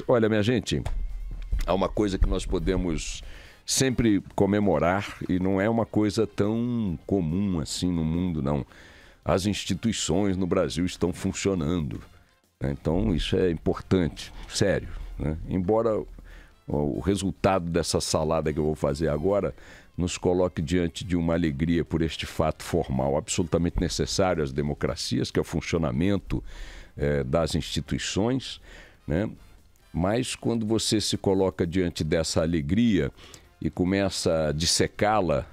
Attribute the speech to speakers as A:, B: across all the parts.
A: Olha, minha gente, há uma coisa que nós podemos sempre comemorar e não é uma coisa tão comum assim no mundo, não. As instituições no Brasil estão funcionando, né? Então isso é importante, sério, né? Embora o resultado dessa salada que eu vou fazer agora nos coloque diante de uma alegria por este fato formal absolutamente necessário às democracias, que é o funcionamento das instituições, né? Mas quando você se coloca diante dessa alegria e começa a dissecá-la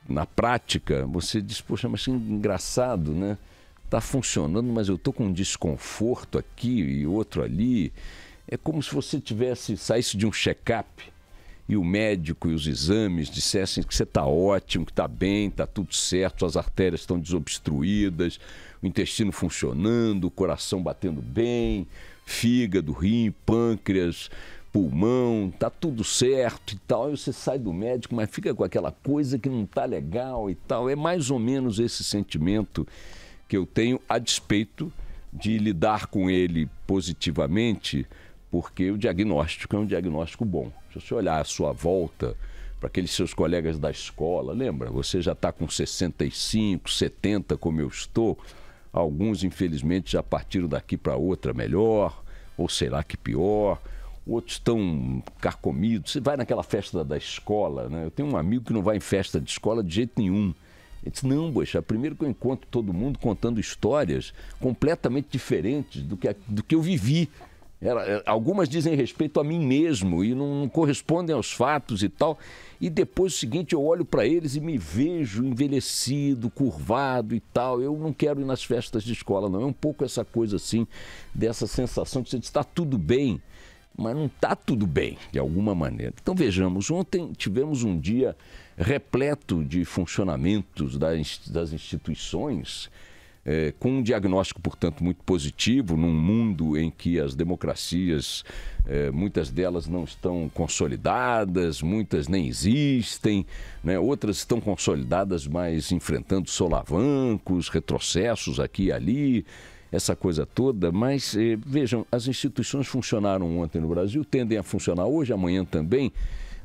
A: na prática, você diz, poxa, mas que engraçado, né? Está funcionando, mas eu estou com um desconforto aqui e outro ali. É como se você saísse de um check-up e o médico e os exames dissessem que você está ótimo, que está bem, está tudo certo, as artérias estão desobstruídas, o intestino funcionando, o coração batendo bem, fígado, rim, pâncreas, pulmão, está tudo certo e tal. Aí você sai do médico, mas fica com aquela coisa que não está legal e tal. É mais ou menos esse sentimento que eu tenho, a despeito de lidar com ele positivamente, porque o diagnóstico é um diagnóstico bom. Se você olhar à sua volta, para aqueles seus colegas da escola, lembra? Você já está com 65, 70, como eu estou. Alguns, infelizmente, já partiram daqui para outra melhor, ou será que pior. Outros estão carcomidos. Você vai naquela festa da escola, né? Eu tenho um amigo que não vai em festa de escola de jeito nenhum. Ele disse, não, poxa, primeiro que eu encontro todo mundo contando histórias completamente diferentes do que eu vivi. Algumas dizem respeito a mim mesmo e não correspondem aos fatos e tal. E depois o seguinte, eu olho para eles e me vejo envelhecido, curvado e tal. Eu não quero ir nas festas de escola, não. É um pouco essa coisa assim, dessa sensação de você está tudo bem, mas não está tudo bem, de alguma maneira. Então vejamos, ontem tivemos um dia repleto de funcionamentos das instituições, com um diagnóstico, portanto, muito positivo, num mundo em que as democracias, muitas delas não estão consolidadas, muitas nem existem, né? Outras estão consolidadas, mas enfrentando solavancos, retrocessos aqui e ali, essa coisa toda. Mas vejam, as instituições funcionaram ontem no Brasil, tendem a funcionar hoje, amanhã também.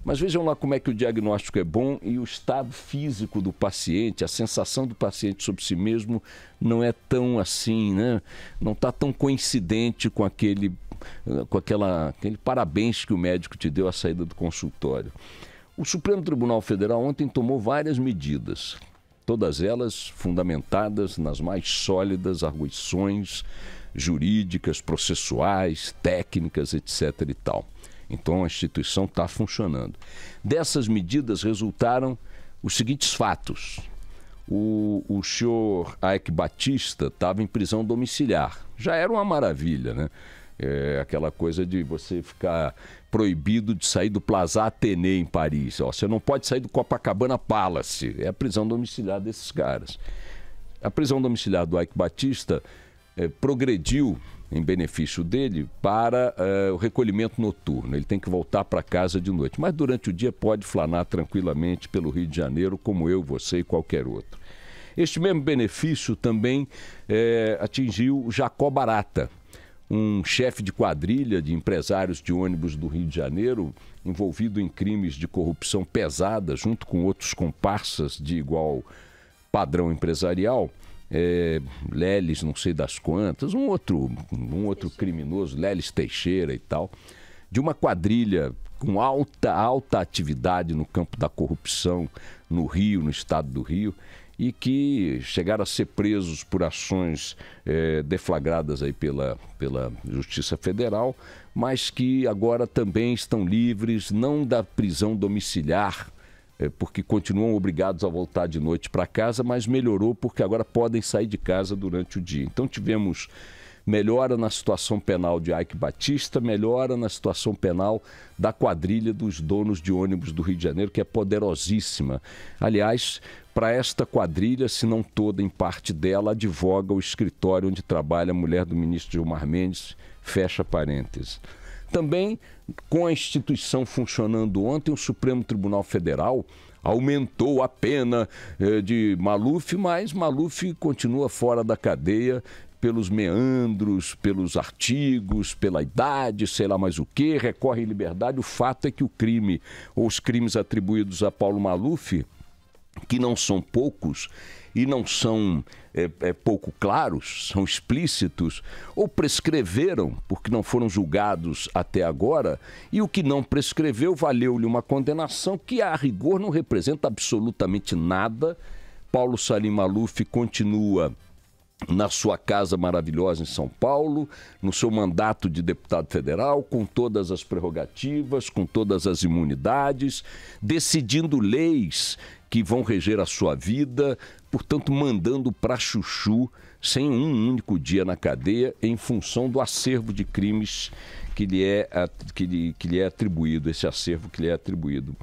A: Mas vejam lá como é que o diagnóstico é bom e o estado físico do paciente, a sensação do paciente sobre si mesmo não é tão assim, né? Não está tão coincidente com aquele parabéns que o médico te deu à saída do consultório. O Supremo Tribunal Federal ontem tomou várias medidas, todas elas fundamentadas nas mais sólidas arguições jurídicas, processuais, técnicas, etc. e tal. Então a instituição está funcionando. Dessas medidas resultaram os seguintes fatos. O senhor Eike Batista estava em prisão domiciliar. Já era uma maravilha, né? Aquela coisa de você ficar proibido de sair do Plaza Athénée em Paris. Você não pode sair do Copacabana Palace. É a prisão domiciliar desses caras. A prisão domiciliar do Eike Batista progrediu em benefício dele para o recolhimento noturno. Ele tem que voltar para casa de noite, mas durante o dia pode flanar tranquilamente pelo Rio de Janeiro, como eu, você e qualquer outro. Este mesmo benefício também atingiu Jacó Barata, um chefe de quadrilha de empresários de ônibus do Rio de Janeiro, envolvido em crimes de corrupção pesada, junto com outros comparsas de igual padrão empresarial. Leles, não sei das quantas, um outro criminoso, Leles Teixeira e tal, de uma quadrilha com alta atividade no campo da corrupção no Rio, no estado do Rio, e que chegaram a ser presos por ações deflagradas aí pela Justiça Federal, mas que agora também estão livres, não da prisão domiciliar, porque continuam obrigados a voltar de noite para casa, mas melhorou porque agora podem sair de casa durante o dia. Então tivemos melhora na situação penal de Eike Batista, melhora na situação penal da quadrilha dos donos de ônibus do Rio de Janeiro, que é poderosíssima. Aliás, para esta quadrilha, se não toda, em parte dela, advoga o escritório onde trabalha a mulher do ministro Gilmar Mendes, fecha parênteses. Também, com a instituição funcionando ontem, o Supremo Tribunal Federal aumentou a pena de Maluf, mas Maluf continua fora da cadeia pelos meandros, pelos artigos, pela idade, sei lá mais o quê, recorre em liberdade. O fato é que o crime, ou os crimes atribuídos a Paulo Maluf, que não são poucos e não são pouco claros, são explícitos, ou prescreveram porque não foram julgados até agora, e o que não prescreveu valeu-lhe uma condenação que, a rigor, não representa absolutamente nada. Paulo Salim Maluf continua na sua casa maravilhosa em São Paulo, no seu mandato de deputado federal, com todas as prerrogativas, com todas as imunidades, decidindo leis que vão reger a sua vida, portanto, mandando para chuchu, sem um único dia na cadeia, em função do acervo de crimes que lhe é atribuído, esse acervo que lhe é atribuído.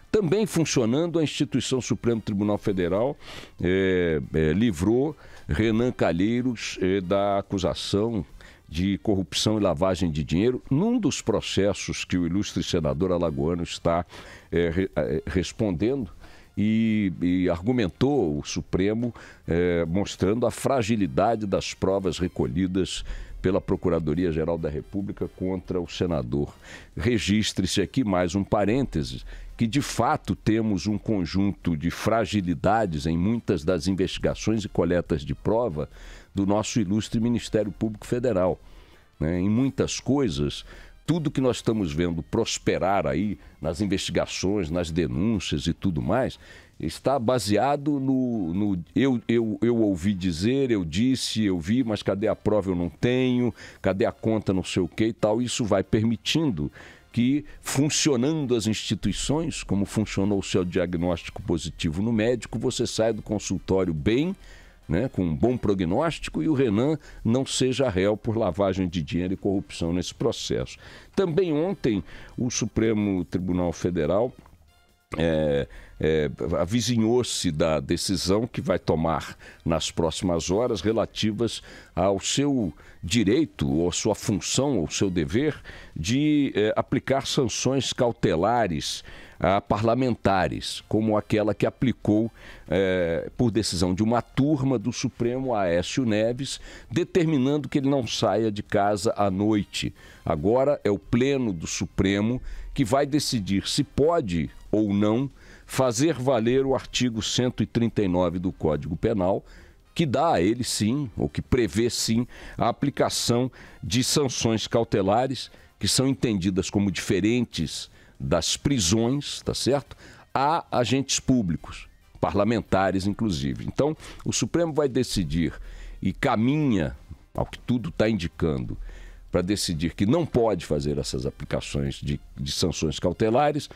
A: Também funcionando, a instituição Supremo Tribunal Federal livrou Renan Calheiros da acusação de corrupção e lavagem de dinheiro num dos processos que o ilustre senador alagoano está respondendo, e argumentou o Supremo mostrando a fragilidade das provas recolhidas pela Procuradoria-Geral da República contra o senador. Registre-se aqui mais um parêntese, que de fato temos um conjunto de fragilidades em muitas das investigações e coletas de prova do nosso ilustre Ministério Público Federal, né? Em muitas coisas, tudo que nós estamos vendo prosperar aí nas investigações, nas denúncias e tudo mais, está baseado no eu ouvi dizer, eu disse, eu vi, mas cadê a prova? Eu não tenho, cadê a conta, não sei o que e tal. Isso vai permitindo que, funcionando as instituições, como funcionou o seu diagnóstico positivo no médico, você saia do consultório bem, né, com um bom prognóstico, e o Renan não seja réu por lavagem de dinheiro e corrupção nesse processo. Também ontem o Supremo Tribunal Federal avizinhou-se da decisão que vai tomar nas próximas horas relativas ao seu direito, ou sua função, ou seu dever de aplicar sanções cautelares a parlamentares, como aquela que aplicou por decisão de uma turma do Supremo a Aécio Neves, determinando que ele não saia de casa à noite. Agora é o Pleno do Supremo que vai decidir se pode ou não fazer valer o artigo 139 do Código Penal, que dá a ele sim, ou que prevê sim, a aplicação de sanções cautelares, que são entendidas como diferentes das prisões, tá certo? A agentes públicos, parlamentares inclusive. Então, o Supremo vai decidir e caminha, ao que tudo está indicando, para decidir que não pode fazer essas aplicações de sanções cautelares,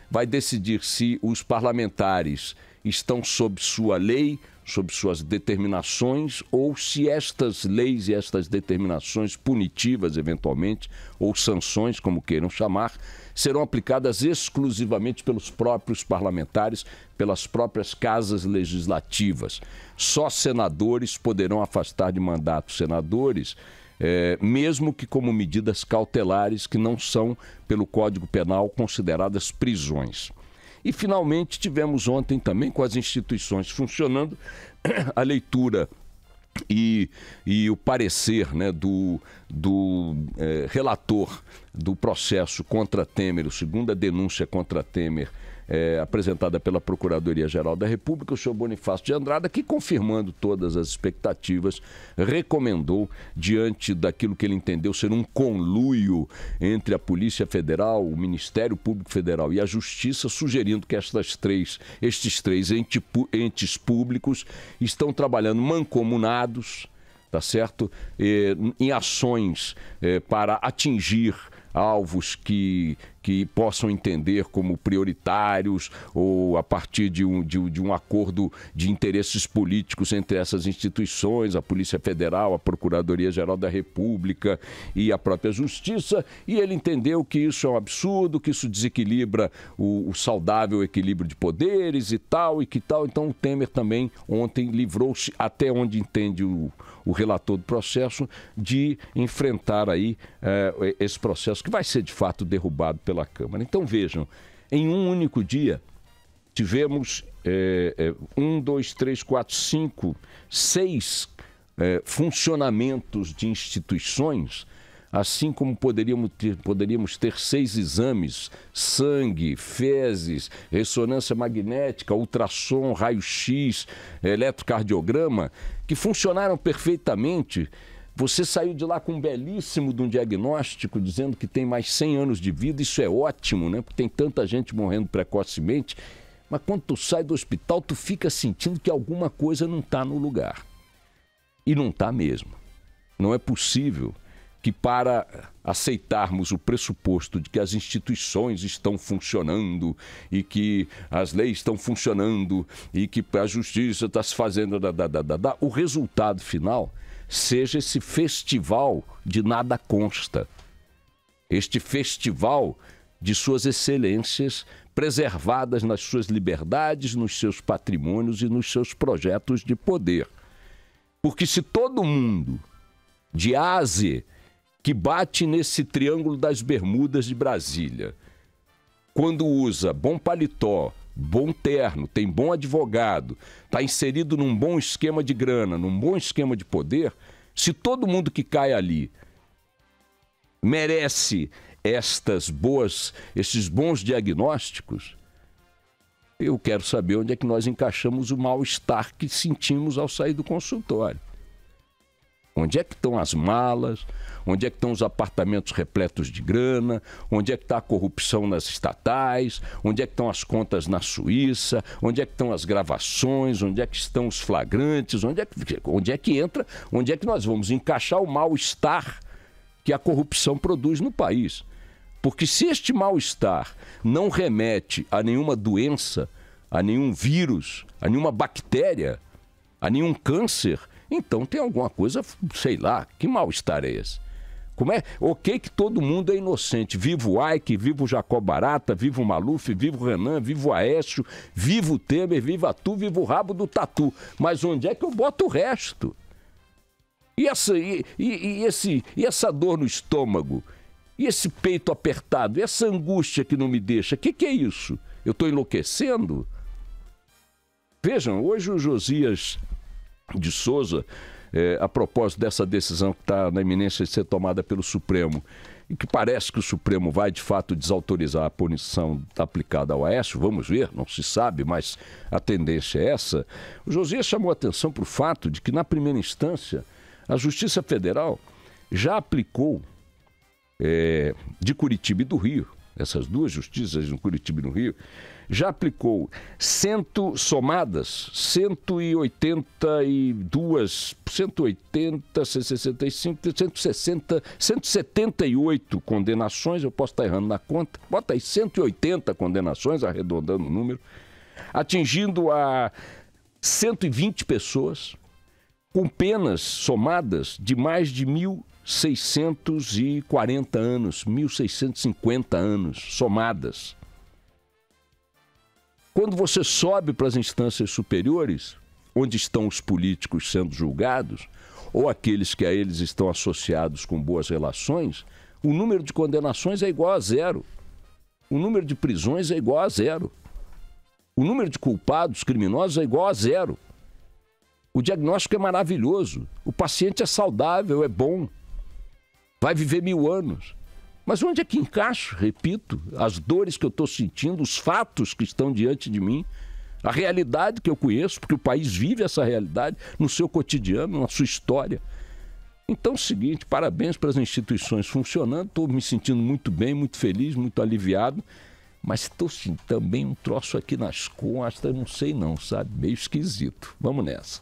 A: vai decidir se os parlamentares estão sob sua lei, sob suas determinações, ou se estas leis e estas determinações punitivas, eventualmente, ou sanções, como queiram chamar, serão aplicadas exclusivamente pelos próprios parlamentares, pelas próprias casas legislativas. Só senadores poderão afastar de mandato senadores, mesmo que como medidas cautelares que não são, pelo Código Penal, consideradas prisões. E, finalmente, tivemos ontem também, com as instituições funcionando, a leitura e o parecer, né, do relator do processo contra Temer, a segunda denúncia contra Temer, apresentada pela Procuradoria-Geral da República, o senhor Bonifácio de Andrada, que, confirmando todas as expectativas, recomendou, diante daquilo que ele entendeu ser um conluio entre a Polícia Federal, o Ministério Público Federal e a Justiça, sugerindo que estes três entes públicos estão trabalhando mancomunados, tá certo? Em ações para atingir alvos que possam entender como prioritários, ou a partir de um acordo de interesses políticos entre essas instituições, a Polícia Federal, a Procuradoria-Geral da República e a própria Justiça, e ele entendeu que isso é um absurdo, que isso desequilibra o saudável equilíbrio de poderes e tal. Então o Temer também ontem livrou-se, até onde entende o relator do processo, de enfrentar aí esse processo que vai ser de fato derrubado pela Câmara. Então vejam, em um único dia tivemos 6 funcionamentos de instituições, assim como poderíamos ter 6 exames: sangue, fezes, ressonância magnética, ultrassom, raio-x, eletrocardiograma, que funcionaram perfeitamente. Você saiu de lá com um belíssimo de um diagnóstico, dizendo que tem mais 100 anos de vida. Isso é ótimo, né? Porque tem tanta gente morrendo precocemente. Mas quando tu sai do hospital, tu fica sentindo que alguma coisa não está no lugar. E não está mesmo. Não é possível que, para aceitarmos o pressuposto de que as instituições estão funcionando e que as leis estão funcionando e que a justiça está se fazendo, o resultado final seja esse festival de nada consta. Este festival de suas excelências preservadas nas suas liberdades, nos seus patrimônios e nos seus projetos de poder. Porque se todo mundo, de A a Z, que bate nesse triângulo das Bermudas de Brasília, quando usa bom paletó, bom terno, tem bom advogado, está inserido num bom esquema de grana, num bom esquema de poder, se todo mundo que cai ali merece esses bons diagnósticos, eu quero saber onde é que nós encaixamos o mal-estar que sentimos ao sair do consultório. Onde é que estão as malas? Onde é que estão os apartamentos repletos de grana? Onde é que está a corrupção nas estatais? Onde é que estão as contas na Suíça? Onde é que estão as gravações? Onde é que estão os flagrantes? Onde é que entra? Onde é que nós vamos encaixar o mal-estar que a corrupção produz no país? Porque se este mal-estar não remete a nenhuma doença, a nenhum vírus, a nenhuma bactéria, a nenhum câncer, então tem alguma coisa, sei lá, que mal-estar é esse? Como é? Ok que todo mundo é inocente. Viva o Ike, viva o Jacob Barata, viva o Maluf, viva o Renan, viva o Aécio, viva o Temer, viva tu, viva o rabo do Tatu. Mas onde é que eu boto o resto? E essa dor no estômago? E esse peito apertado? E essa angústia que não me deixa? O que é isso? Eu estou enlouquecendo? Vejam, hoje o Josias de Souza, a propósito dessa decisão que está na iminência de ser tomada pelo Supremo, e que parece que o Supremo vai de fato desautorizar a punição aplicada ao Aécio, vamos ver, não se sabe, mas a tendência é essa. O Josias chamou a atenção para o fato de que, na primeira instância, a Justiça Federal já aplicou de Curitiba e do Rio, essas duas justiças de Curitiba e no Rio, já aplicou somadas 182, 180, 165, 160, 178 condenações, eu posso estar errando na conta, bota aí 180 condenações, arredondando o número, atingindo a 120 pessoas, com penas somadas de mais de 1.640 anos, 1.650 anos somadas. Quando você sobe para as instâncias superiores, onde estão os políticos sendo julgados, ou aqueles que a eles estão associados com boas relações, o número de condenações é igual a 0. O número de prisões é igual a 0. O número de culpados, criminosos, é igual a 0. O diagnóstico é maravilhoso. O paciente é saudável, é bom. Vai viver 1000 anos. Mas onde é que encaixo, repito, as dores que eu estou sentindo, os fatos que estão diante de mim, a realidade que eu conheço, porque o país vive essa realidade no seu cotidiano, na sua história. Então é o seguinte, parabéns para as instituições funcionando, estou me sentindo muito bem, muito feliz, muito aliviado, mas estou sentindo também um troço aqui nas costas, não sei não, sabe? Meio esquisito. Vamos nessa.